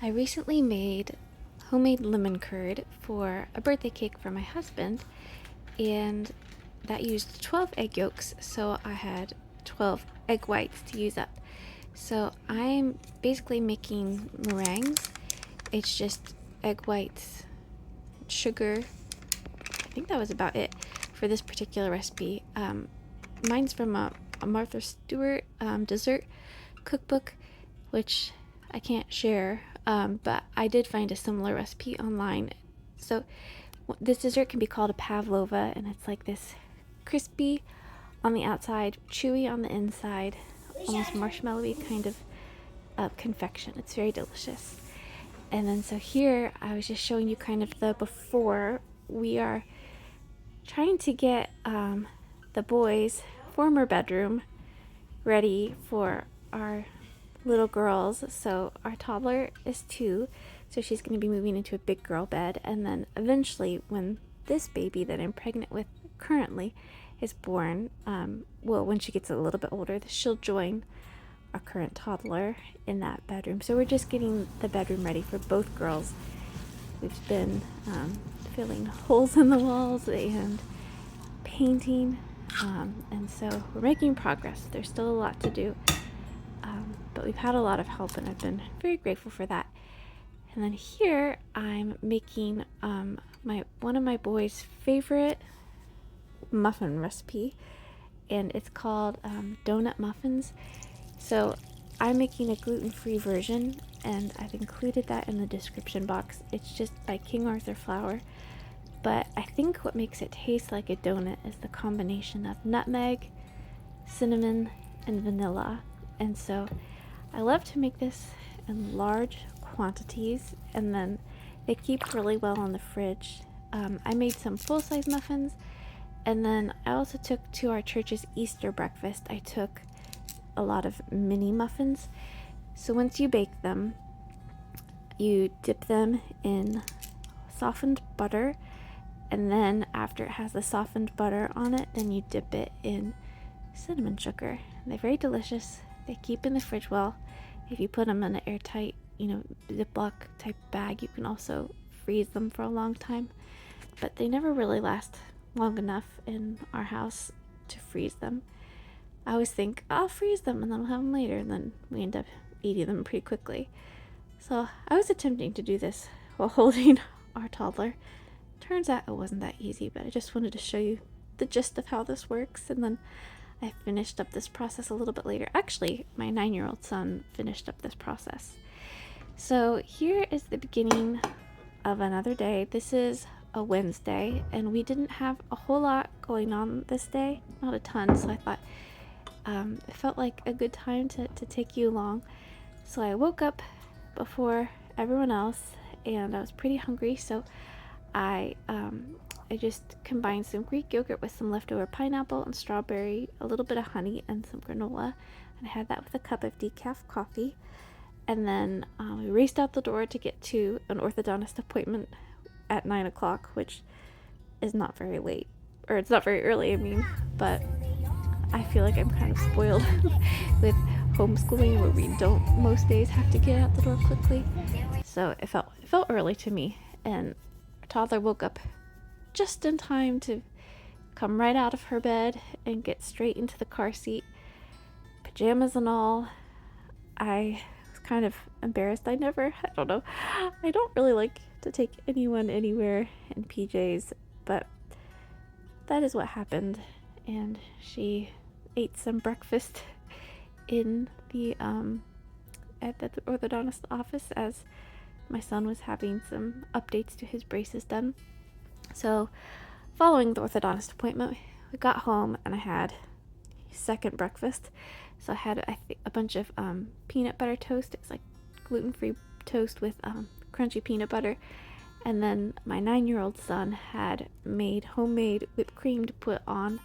I recently made homemade lemon curd for a birthday cake for my husband, and that used 12 egg yolks, so I had 12 egg whites to use up. So I'm basically making meringues. It's just egg whites, sugar. I think that was about it for this particular recipe. Mine's from a Martha Stewart dessert cookbook, which I can't share, but I did find a similar recipe online. So this dessert can be called a pavlova, and it's like this crispy on the outside, chewy on the inside, almost marshmallowy kind of confection. It's very delicious. And then so here I was just showing you kind of the before. We are trying to get the boys' former bedroom ready for our little girls. So our toddler is 2, so she's going to be moving into a big girl bed, and then eventually when this baby that I'm pregnant with currently is born, well, when she gets a little bit older, she'll join our current toddler in that bedroom. So we're just getting the bedroom ready for both girls. We've been filling holes in the walls and painting, and so we're making progress. There's still a lot to do, but we've had a lot of help, and I've been very grateful for that. And then here I'm making one of my boys' favorite muffin recipe, and it's called doughnut muffins. So I'm making a gluten-free version, and I've included that in the description box. It's just by King Arthur flour, but I think what makes it taste like a donut is the combination of nutmeg, cinnamon, and vanilla. And so I love to make this in large quantities, and then they keep really well in the fridge. I made some full-size muffins, and then I also took to our church's Easter breakfast, I took a lot of mini muffins. So once you bake them, you dip them in softened butter, and then after it has the softened butter on it, then you dip it in cinnamon sugar. They're very delicious. They keep in the fridge well. If you put them in an airtight, Ziploc type bag, you can also freeze them for a long time. But they never really last long enough in our house to freeze them. I always think, I'll freeze them and then I'll have them later, and then we end up eating them pretty quickly. So I was attempting to do this while holding our toddler. Turns out it wasn't that easy, but I just wanted to show you the gist of how this works, and then I finished up this process a little bit later. Actually, my 9-year-old son finished up this process. So here is the beginning of another day. This is a Wednesday, and we didn't have a whole lot going on this day, not a ton, so I thought it felt like a good time to take you along. So I woke up before everyone else, and I was pretty hungry, so I just combined some Greek yogurt with some leftover pineapple and strawberry, a little bit of honey, and some granola, and I had that with a cup of decaf coffee. And then we raced out the door to get to an orthodontist appointment at 9 o'clock, which is not very late, or it's not very early, I mean, but I feel like I'm kind of spoiled with homeschooling, where we don't most days have to get out the door quickly. So it felt early to me, and our toddler woke up just in time to come right out of her bed and get straight into the car seat, pajamas and all. I was kind of embarrassed. I don't really like to take anyone anywhere in PJs, but that is what happened. And she ate some breakfast in the at the orthodontist office as my son was having some updates to his braces done. So following the orthodontist appointment, we got home, and I had second breakfast. So I had a bunch of peanut butter toast. It's like gluten-free toast with crunchy peanut butter. And then my 9-year-old son had made homemade whipped cream to put on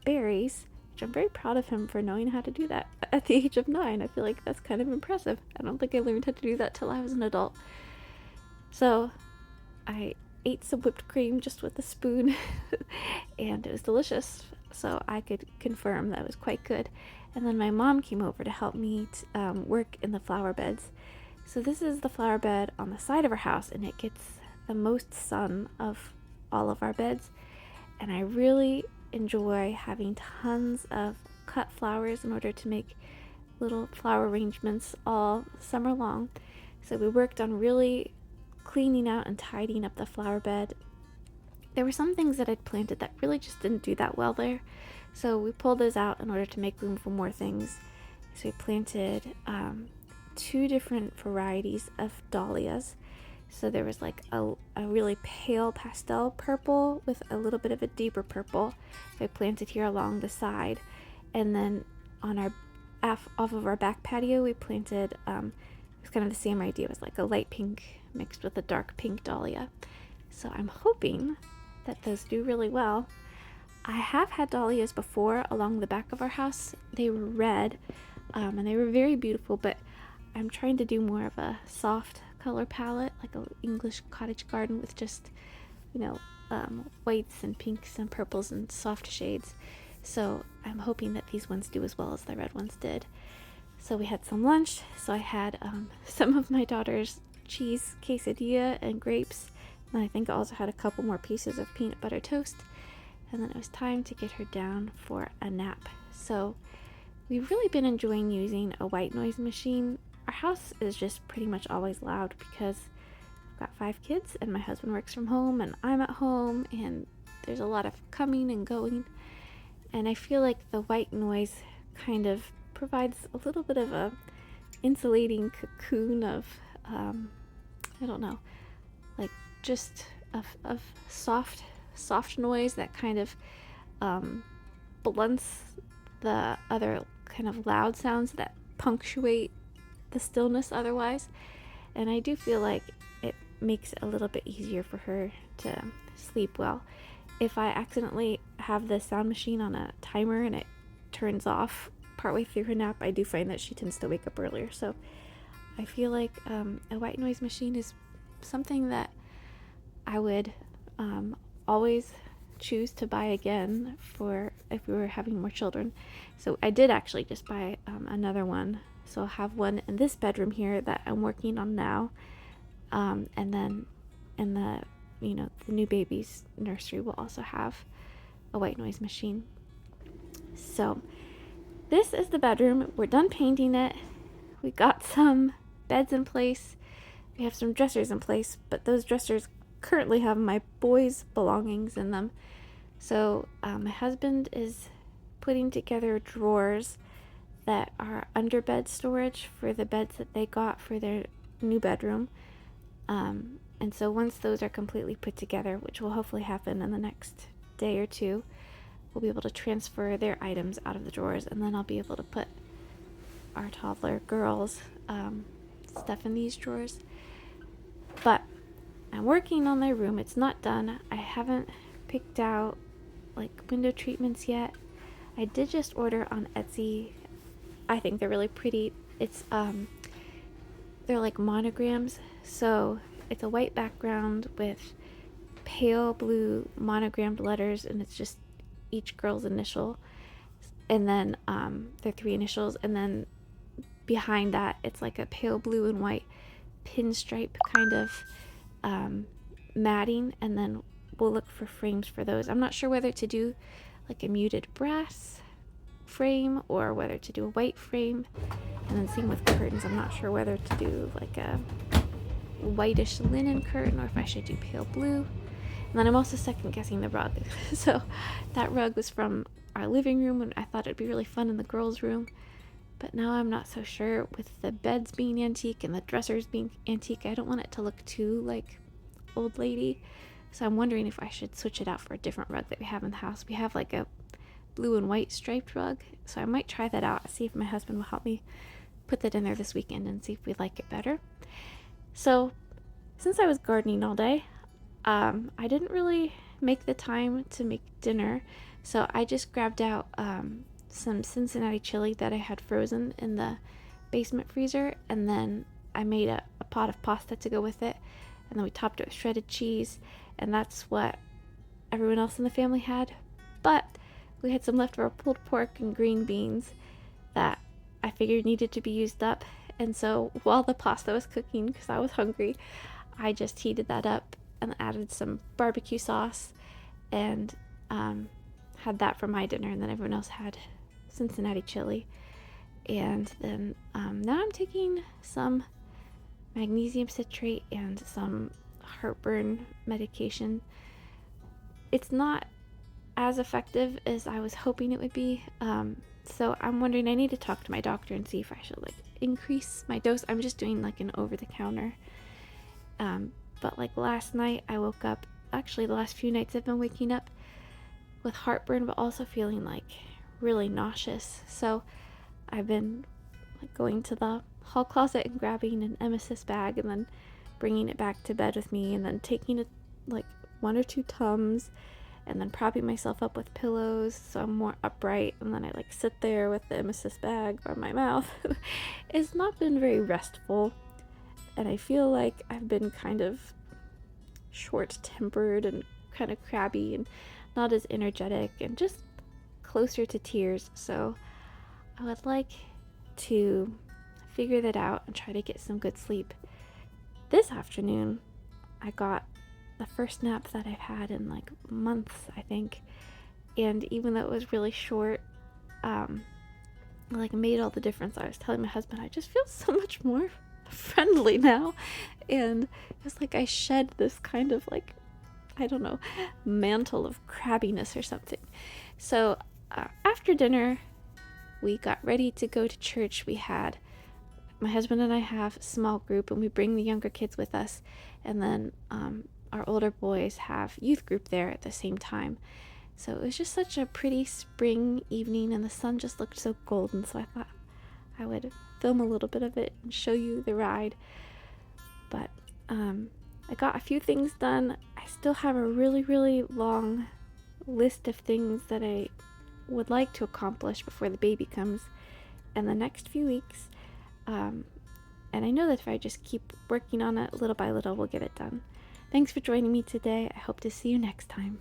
berries, which I'm very proud of him for knowing how to do that at the age of 9. I feel like that's kind of impressive. I don't think I learned how to do that till I was an adult. So I ate some whipped cream just with a spoon, and it was delicious. So I could confirm that it was quite good. And then my mom came over to help me work in the flower beds. So this is the flower bed on the side of our house, and it gets the most sun of all of our beds. And I really enjoy having tons of cut flowers in order to make little flower arrangements all summer long. So we worked on really cleaning out and tidying up the flower bed. There were some things that I'd planted that really just didn't do that well there, so we pulled those out in order to make room for more things. So we planted 2 different varieties of dahlias. So there was like a really pale pastel purple with a little bit of a deeper purple. So I planted here along the side, and then on our off of our back patio we planted it was kind of the same idea. It was like a light pink mixed with a dark pink dahlia. So I'm hoping that those do really well. I have had dahlias before along the back of our house. They were red, and they were very beautiful, but I'm trying to do more of a soft color palette, like an English cottage garden with just, whites and pinks and purples and soft shades. So I'm hoping that these ones do as well as the red ones did. So we had some lunch. So I had some of my daughter's cheese quesadilla and grapes. And I think I also had a couple more pieces of peanut butter toast. And then it was time to get her down for a nap. So we've really been enjoying using a white noise machine. Our house is just pretty much always loud because I've got 5 kids and my husband works from home and I'm at home, and there's a lot of coming and going. And I feel like the white noise kind of provides a little bit of a insulating cocoon of, I don't know, like just of soft noise that kind of blunts the other kind of loud sounds that punctuate the stillness otherwise. And I do feel like it makes it a little bit easier for her to sleep well. If I accidentally have the sound machine on a timer and it turns off partway through her nap, I do find that she tends to wake up earlier. So I feel like a white noise machine is something that I would always choose to buy again for if we were having more children. So I did actually just buy another one. So I'll have one in this bedroom here that I'm working on now, and then in the new baby's nursery will also have a white noise machine. So this is the bedroom. We're done painting it. We got some beds in place. We have some dressers in place, but those dressers currently have my boys' belongings in them. So my husband is putting together drawers that are under bed storage for the beds that they got for their new bedroom. And so once those are completely put together, which will hopefully happen in the next day or two, we'll be able to transfer their items out of the drawers, and then I'll be able to put our toddler girls' stuff in these drawers. But I'm working on their room. It's not done. I haven't picked out like window treatments yet. I did just order on Etsy. I think they're really pretty. It's they're like monograms. So it's a white background with pale blue monogrammed letters, and it's just each girl's initial, and then their 3 initials, and then behind that it's like a pale blue and white pinstripe kind of matting, and then we'll look for frames for those. I'm not sure whether to do like a muted brass frame or whether to do a white frame, and then same with curtains. I'm not sure whether to do like a whitish linen curtain or if I should do pale blue. And then I'm also second guessing the rug. So that rug was from our living room, and I thought it'd be really fun in the girls' room, but now I'm not so sure. With the beds being antique and the dressers being antique, I don't want it to look too like old lady. So I'm wondering if I should switch it out for a different rug that we have in the house. We have like a blue and white striped rug, so I might try that out, see if my husband will help me put that in there this weekend and see if we like it better. So since I was gardening all day, I didn't really make the time to make dinner, so I just grabbed out some Cincinnati chili that I had frozen in the basement freezer, and then I made a pot of pasta to go with it, and then we topped it with shredded cheese, and that's what everyone else in the family had. But we had some leftover pulled pork and green beans that I figured needed to be used up, And so while the pasta was cooking, because I was hungry, I just heated that up and added some barbecue sauce and had that for my dinner. And then everyone else had Cincinnati chili. And then now I'm taking some magnesium citrate and some heartburn medication. It's not as effective as I was hoping it would be. So I'm wondering, I need to talk to my doctor and see if I should like increase my dose. I'm just doing like an over the counter. But like last night I woke up, actually the last few nights I've been waking up with heartburn, but also feeling like really nauseous. So I've been like going to the hall closet and grabbing an emesis bag and then bringing it back to bed with me, and then taking it like 1 or 2 Tums, and then propping myself up with pillows so I'm more upright, and then I like sit there with the emesis bag on my mouth. It's not been very restful, and I feel like I've been kind of short-tempered and kind of crabby and not as energetic and just closer to tears. So I would like to figure that out and try to get some good sleep. This afternoon I got the first nap that I've had in like months, I think, and even though it was really short, like made all the difference. I was telling my husband, I just feel so much more friendly now, and it's like I shed this kind of like, I don't know, mantle of crabbiness or something. So after dinner we got ready to go to church. We had, my husband and I have a small group, and we bring the younger kids with us, and then our older boys have youth group there at the same time. So it was just such a pretty spring evening, and the sun just looked so golden, so I thought I would film a little bit of it and show you the ride. But I got a few things done. I still have a really long list of things that I would like to accomplish before the baby comes in the next few weeks. And I know that if I just keep working on it little by little, we'll get it done. Thanks for joining me today. I hope to see you next time.